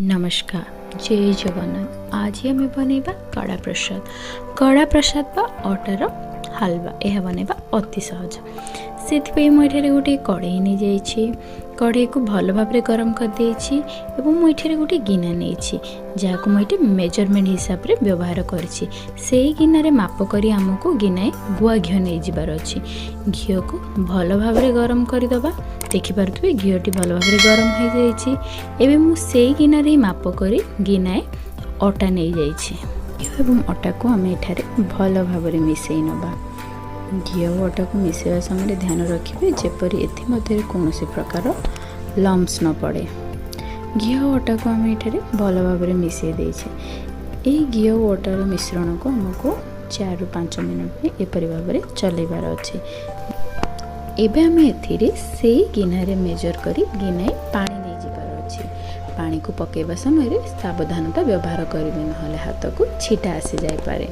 नमस्कार, जय जगन्नाथ। आज आम बनइबा कड़ा प्रसाद। कड़ा प्रसाद बा अटार हलवा यह बनइबा अति सहज। से मुझे गोटे कड़े नहीं जाइए, कड़े को भल भाव गरम कर देछि एवं मुझे गोटे गिना नहीं जहाँ को मुझे मेजरमेंट हिसाब से व्यवहार करी से गिनारे माप करी आमको गिनाए गुआ घी नहीं जबार अच्छी। घी को भल भाव गरम करदे। देखिपे घीटी भल भाव गरम हो जाइए। मुझे गिनारे माप करी गिनाए अटा नहीं जाइए। अटा को आम एठारे भल भाव मिसई नवा। घी और अटा को मिसवा समय ध्यान रखिए जेपरी एथि कौन प्रकार लम्स न पड़े। घी और अटा को आम एठारे भल भाव मिसई देछे। ये घी और अटार मिश्रण को आमको 4 ରୁ 5 मिनट में एपरी भाव चलैबार अच्छे। एबे आम एथिरे से गिनारे मेजर करी गिनाए पानी नहीं जीवार अच्छे। पानी को पकेबा समय सावधानता व्यवहार करेंगे, ना हाथ को छीटा आसी जाए।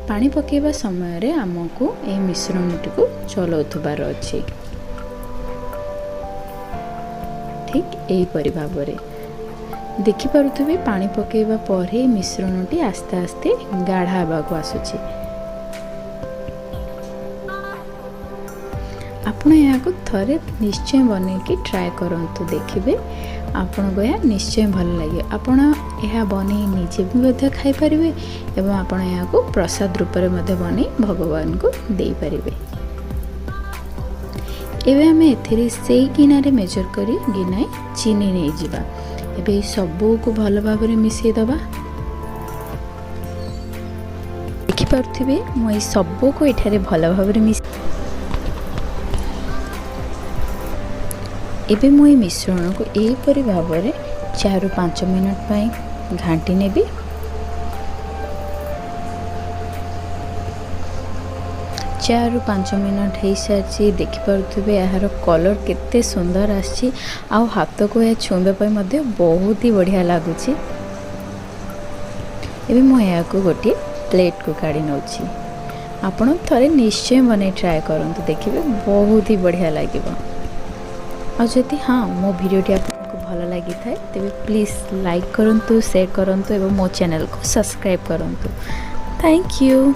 पानी पकेबा समय रे आमको ए मिश्रणटी को चलाउथबार अच्छे। ठीक एहीपरि भाव देखिपे पानी पकेबा पर मिश्रणटी आस्ते आस्ते गाढ़ा हेबाकु आसुछि। आपण यहाँ थरे निश्चय बनैकी ट्राए करंतु, देखिए आपण को यह निश्चय भल लगे। आपण यह बनै निजे भी खाई परिबे एवं आपण यहाँ को प्रसाद रूप में बनै भगवान को दे परिबे। एबे आमे एथिरे से गिनारे मेजर करी गिनाए चीनी नहीं जिबा। एबे सबू को भल भाव मिसई दबा। देखि पारथिबे मई सबू को एठारे भल भाव मिस। एबे मुई मिश्रण को एहीपरि भाव 4 ରୁ 5 मिनट पर घाटी नेबी। चार ରୁ 5 मिनट हो सारी। देखिपे यार कलर केते सुंदर आछि। हाथ को यह छुँबा बहुत ही बढ़िया लगुच। एबे मुझे को गोटे प्लेट को काढ़ी नौछि। आपण थरे निश्चय बने ट्राए करंतु, देखिए बहुत ही बढ़िया लगे। और जदि हाँ मो भिडियोटी आपको भल लगी थाए तेबे प्लीज़ लाइक करंतु, शेयर करंतु एवं मो चैनल को सब्सक्राइब करंतु। Thank you.